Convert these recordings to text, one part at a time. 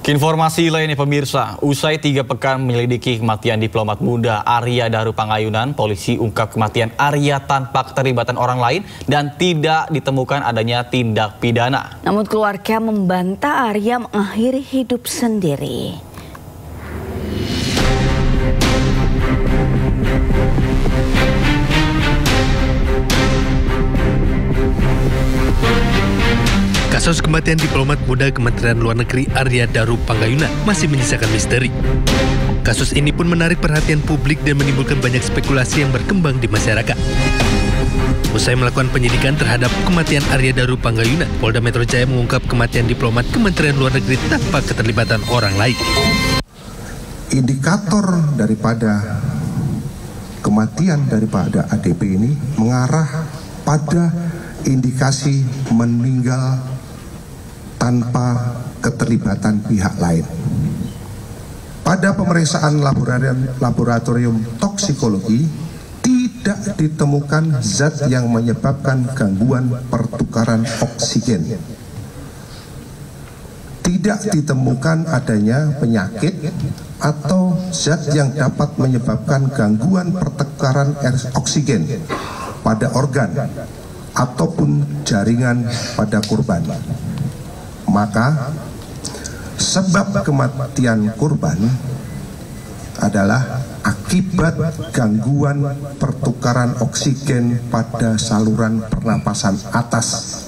Informasi lainnya pemirsa, usai 3 pekan menyelidiki kematian diplomat muda Arya Daru Pangayunan, polisi ungkap kematian Arya tanpa keterlibatan orang lain dan tidak ditemukan adanya tindak pidana. Namun keluarga membantah Arya mengakhiri hidup sendiri. Kasus kematian diplomat muda Kementerian Luar Negeri Arya Daru Pangayunan masih menyisakan misteri. Kasus ini pun menarik perhatian publik dan menimbulkan banyak spekulasi yang berkembang di masyarakat. Usai melakukan penyidikan terhadap kematian Arya Daru Pangayunan, Polda Metro Jaya mengungkap kematian diplomat Kementerian Luar Negeri tanpa keterlibatan orang lain. Indikator daripada kematian daripada ADP ini mengarah pada indikasi meninggal tanpa keterlibatan pihak lain. Pada pemeriksaan laboratorium toksikologi tidak ditemukan zat yang menyebabkan gangguan pertukaran oksigen. Tidak ditemukan adanya penyakit atau zat yang dapat menyebabkan gangguan pertukaran oksigen pada organ ataupun jaringan pada korban. Maka sebab kematian korban adalah akibat gangguan pertukaran oksigen pada saluran pernapasan atas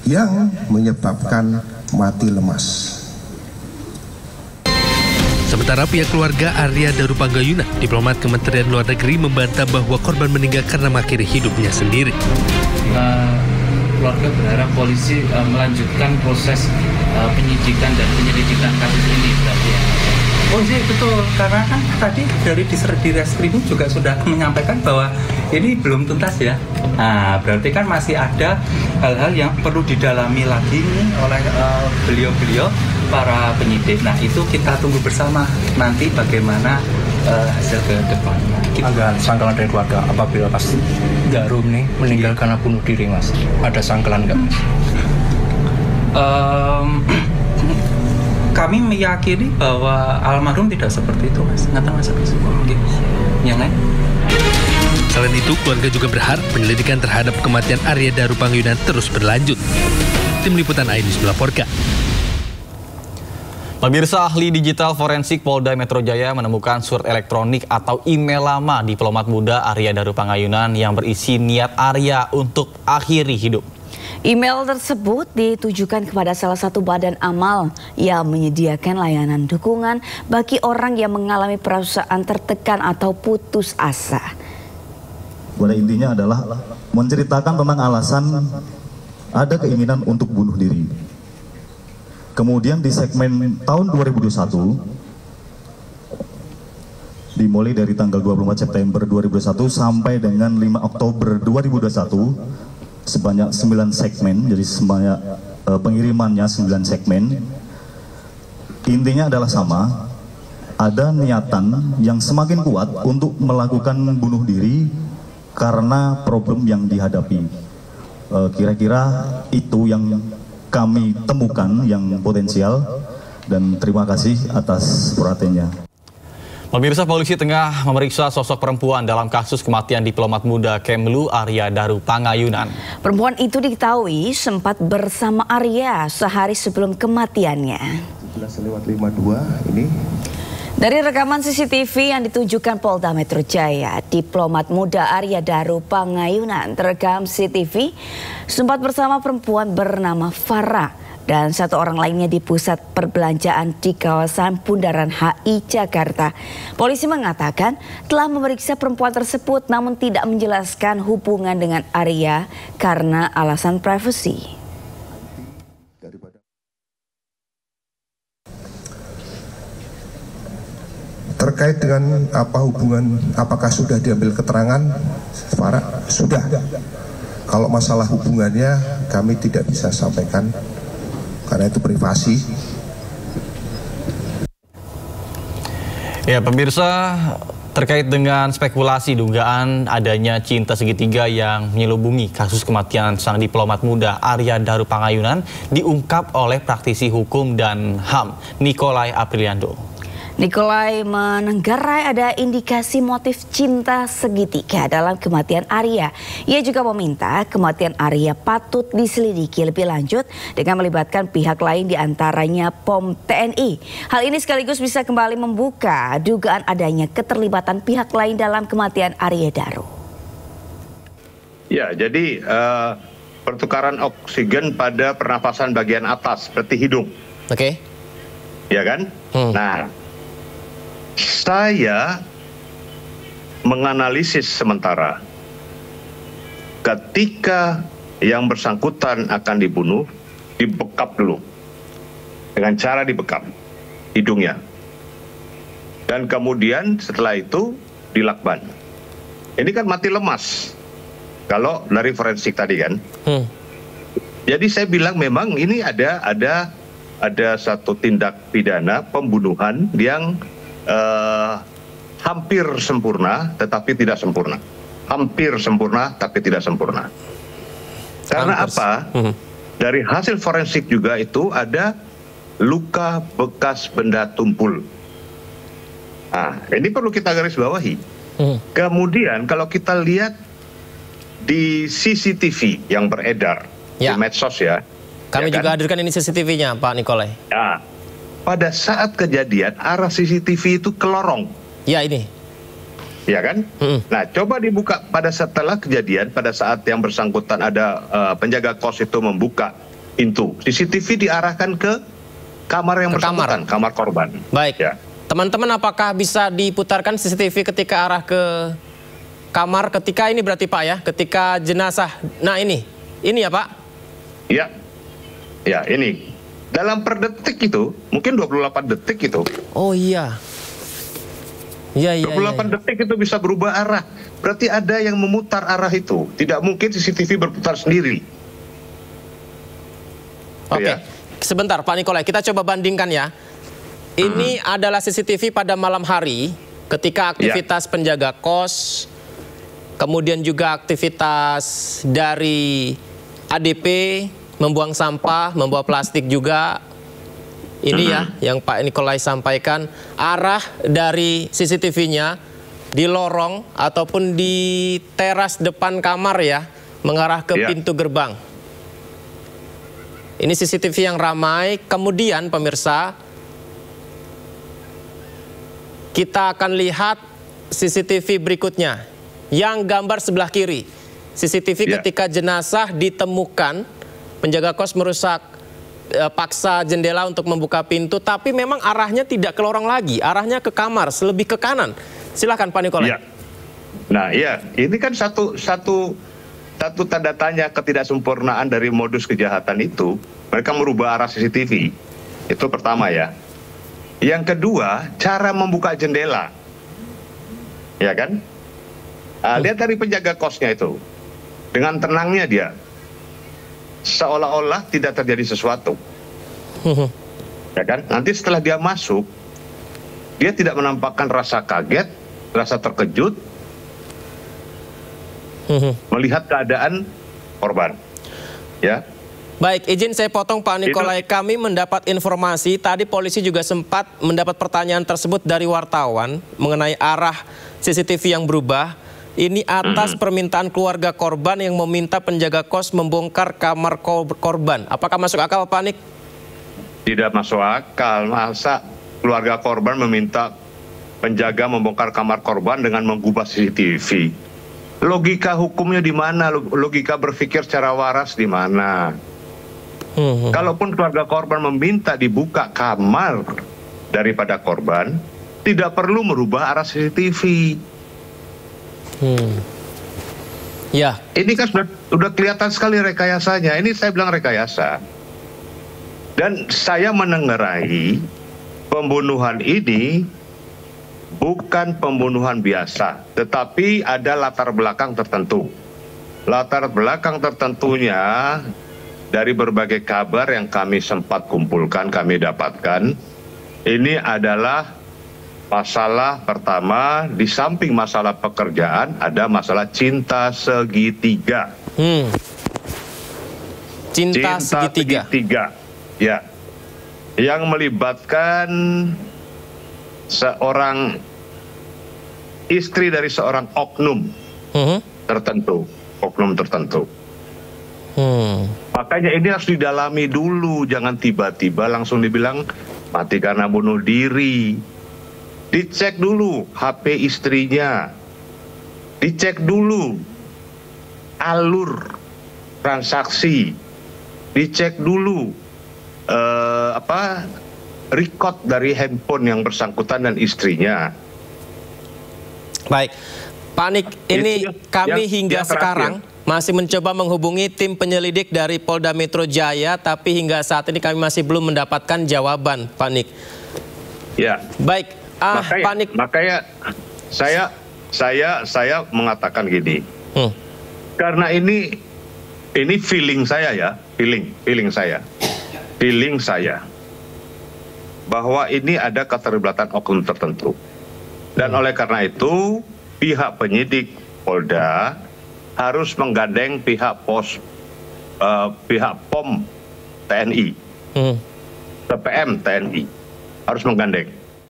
yang menyebabkan mati lemas. Sementara pihak keluarga Arya Daru Pangayunan, diplomat Kementerian Luar Negeri, membantah bahwa korban meninggal karena mengakhiri hidupnya sendiri. Keluarga berharap polisi melanjutkan proses penyidikan dan penyelidikan kasus ini berarti ya. Oh iya betul, karena kan tadi dari di Reskrim juga sudah menyampaikan bahwa ini belum tuntas ya. Nah berarti kan masih ada hal-hal yang perlu didalami lagi nih oleh beliau-beliau para penyidik. Nah itu kita tunggu bersama nanti bagaimana hasil ke depannya. Agak sangkalan dari keluarga apabila pas Daru nih meninggal karena bunuh diri, Mas. Ada sangkalan nggak, Mas? Kami meyakini bahwa almarhum tidak seperti itu, Mas. Nggak tahu, Mas. Yang lain? Selain itu, keluarga juga berharap penyelidikan terhadap kematian Arya Daru Pangayunan terus berlanjut. Tim Liputan iNews melaporkan. Pemirsa, ahli digital forensik Polda Metro Jaya menemukan surat elektronik atau email lama diplomat muda Arya Daru Pangayunan yang berisi niat Arya untuk akhiri hidup. Email tersebut ditujukan kepada salah satu badan amal yang menyediakan layanan dukungan bagi orang yang mengalami perasaan tertekan atau putus asa. Pada intinya adalah menceritakan tentang alasan ada keinginan untuk bunuh diri. Kemudian di segmen tahun 2021, dimulai dari tanggal 24 September 2021 sampai dengan 5 Oktober 2021, sebanyak 9 segmen, jadi sebanyak pengirimannya 9 segmen. Intinya adalah sama, ada niatan yang semakin kuat untuk melakukan bunuh diri karena problem yang dihadapi. Kira-kira itu yang kami temukan yang potensial, dan terima kasih atas perhatiannya. Pemirsa, polisi tengah memeriksa sosok perempuan dalam kasus kematian diplomat muda Kemlu Arya Daru Pangayunan. Perempuan itu diketahui sempat bersama Arya sehari sebelum kematiannya. 11:52 ini. Dari rekaman CCTV yang ditunjukkan Polda Metro Jaya, diplomat muda Arya Daru Pangayunan terekam CCTV sempat bersama perempuan bernama Farah dan satu orang lainnya di pusat perbelanjaan di kawasan Bundaran HI Jakarta. Polisi mengatakan telah memeriksa perempuan tersebut namun tidak menjelaskan hubungan dengan Arya karena alasan privasi. Terkait dengan apakah sudah diambil keterangan, Farah sudah. Kalau masalah hubungannya kami tidak bisa sampaikan karena itu privasi. Ya pemirsa, Terkait dengan spekulasi dugaan adanya cinta segitiga yang menyelubungi kasus kematian sang diplomat muda Arya Daru Pangayunan diungkap oleh praktisi hukum dan HAM Nikolai Apriliando. Nikolai menenggarai ada indikasi motif cinta segitiga dalam kematian Arya. Ia juga meminta kematian Arya patut diselidiki lebih lanjut dengan melibatkan pihak lain diantaranya POM TNI. Hal ini sekaligus bisa kembali membuka dugaan adanya keterlibatan pihak lain dalam kematian Arya Daru. Ya, jadi pertukaran oksigen pada pernafasan bagian atas seperti hidung. Oke. Ya kan? Nah, saya menganalisis sementara ketika yang bersangkutan akan dibunuh, dibekap dulu dengan cara dibekap hidungnya, dan kemudian setelah itu dilakban. Ini kan mati lemas kalau dari forensik tadi kan. Jadi saya bilang memang ini ada satu tindak pidana pembunuhan yang hampir sempurna tetapi tidak sempurna. Hampir sempurna tapi tidak sempurna. Karena apa? Dari hasil forensik juga itu ada luka bekas benda tumpul. Nah, ini perlu kita garis bawahi. Kemudian kalau kita lihat di CCTV yang beredar di medsos ya. Kami juga hadirkan ini CCTV-nya, Pak Nikolai. Ya. Pada saat kejadian arah CCTV itu ke lorong. Ya, ini. Ya kan? Nah, coba dibuka pada setelah kejadian, pada saat yang bersangkutan ada penjaga kos itu membuka pintu. CCTV diarahkan ke kamar yang bersangkutan, kamar korban. Baik. Ya. Teman-teman, apakah bisa diputarkan CCTV ketika arah ke kamar ketika ini berarti Pak ya, ketika jenazah. Nah, ini ya Pak? Ya. Ya, ini. Dalam per detik itu, mungkin 28 detik itu. Oh iya. Iya. 28 detik itu bisa berubah arah. Berarti ada yang memutar arah itu. Tidak mungkin CCTV berputar sendiri. Oke. Sebentar Pak Nikolai, kita coba bandingkan ya. Ini adalah CCTV pada malam hari ketika aktivitas penjaga kos, kemudian juga aktivitas dari ADP, membuang sampah, membawa plastik juga. Ini ya yang Pak Nikolai sampaikan. Arah dari CCTV-nya di lorong ataupun di teras depan kamar ya, mengarah ke pintu gerbang. Ini CCTV yang ramai. Kemudian pemirsa, kita akan lihat CCTV berikutnya yang gambar sebelah kiri. CCTV ketika jenazah ditemukan, penjaga kos merusak paksa jendela untuk membuka pintu, tapi memang arahnya tidak ke lorong lagi, arahnya ke kamar, lebih ke kanan. Silakan Pak Nikolai. Ya. Nah, iya, ini kan satu tanda tanya ketidaksempurnaan dari modus kejahatan itu. Mereka merubah arah CCTV. Itu pertama ya. Yang kedua, cara membuka jendela. Ya kan? Lihat dari penjaga kosnya itu. Dengan tenangnya dia. Seolah-olah tidak terjadi sesuatu. Ya kan? Nanti setelah dia masuk, dia tidak menampakkan rasa kaget, rasa terkejut, melihat keadaan korban. Ya. Baik, izin saya potong Pak Nikolai. Kami mendapat informasi, tadi polisi juga sempat mendapat pertanyaan tersebut dari wartawan mengenai arah CCTV yang berubah. Ini atas permintaan keluarga korban yang meminta penjaga kos membongkar kamar korban. Apakah masuk akal Pak Nik? Tidak masuk akal. Masa keluarga korban meminta penjaga membongkar kamar korban dengan menggubah CCTV? Logika hukumnya di mana? Logika berpikir secara waras di mana? Kalaupun keluarga korban meminta dibuka kamar daripada korban, tidak perlu merubah arah CCTV. Ya. Ini kan sudah kelihatan sekali rekayasanya. Ini saya bilang rekayasa. Dan saya menengarai pembunuhan ini bukan pembunuhan biasa, tetapi ada latar belakang tertentu. Latar belakang tertentunya dari berbagai kabar yang kami sempat kumpulkan, kami dapatkan, ini adalah Masalah pertama, di samping masalah pekerjaan, ada masalah cinta segitiga. Cinta segitiga. Ya. Yang melibatkan seorang istri dari seorang oknum tertentu. Makanya ini harus didalami dulu, jangan tiba-tiba langsung dibilang mati karena bunuh diri. Dicek dulu HP istrinya, dicek dulu alur transaksi, dicek dulu record dari handphone yang bersangkutan dan istrinya. Baik, Pak Nik, ini kami hingga sekarang masih mencoba menghubungi tim penyelidik dari Polda Metro Jaya, tapi hingga saat ini kami masih belum mendapatkan jawaban, Pak Nik. Ya. Baik, Pak Nik. Makanya saya mengatakan gini, karena ini feeling saya ya, feeling saya bahwa ini ada keterlibatan oknum tertentu, dan oleh karena itu pihak penyidik Polda harus menggandeng pihak POM TNI, PPM TNI harus menggandeng.